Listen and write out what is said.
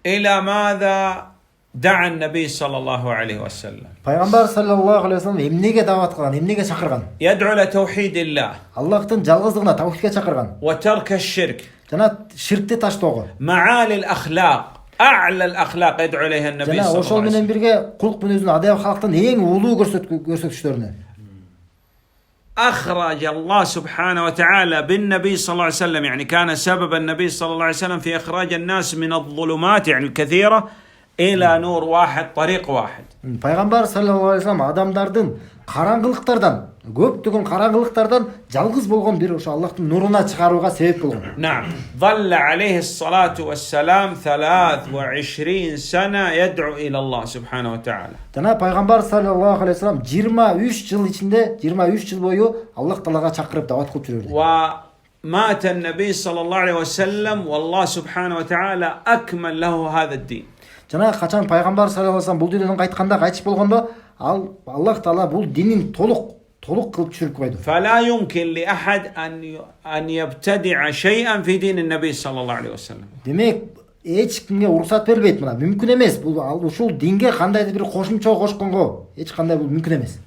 إلى ماذا دعا النبي صلى الله عليه وسلم؟ Пайгамбар саллаллаху алейхи вассалам эмнеге дават кылган, эмнеге чакырган? يدعو إلى توحيد الله Аллахтын жалгыздыгына, тавхидке чакырган. وترك الشرك. Жана ширкти таштоого. معالي الأخلاق، أعلى الأخلاق يدعو إليها النبي Жана صلى ошол الله عليه менен وسلم. бирге кулк мүнөзүн адайып халктын эң улуу көрсөтүчтөрүнө. أخرج الله سبحانه وتعالى بالنبي صلى الله عليه وسلم، يعني كان سبب النبي صلى الله عليه وسلم في إخراج الناس من الظلمات يعني الكثيرة إلى نور واحد، طريق واحد. Пайгамбар саллаллаху алейхи вассалам адамдардын караңгылыктардан, көптөгөн караңгылыктардан жалгыз болгон бир ошо Аллахтын нуруна чыгарууга себеп болгон. نعم، ظل عليه الصلاة والسلام 23 سنة يدعو إلى الله سبحانه وتعالى. Жана пайгамбар саллаллаху алейхи вассалам 23 жыл ичинде, 23 жыл бою Аллах Таалага чакырып дават кылып жүрөрдү. ومات النبي صلى الله عليه وسلم والله سبحانه وتعالى أكمل له هذا الدين. Жана качан пайгамбар саллаллаху алейхи вассалам бул дүйнөдөн кайтканда, кайтыш болгондо, ал Аллах Таала бул динин толук кылып түшүрүп койду. فلا يمكن لأحد أن يبتدع شيئا في دين النبي صلى الله عليه وسلم. Демек, эч кимге уруксат берилбейт мына. Мүмкүн эмес. Бул ушул динге кандайдыр бир кошумча кошконго эч кандай бул мүмкүн эмес.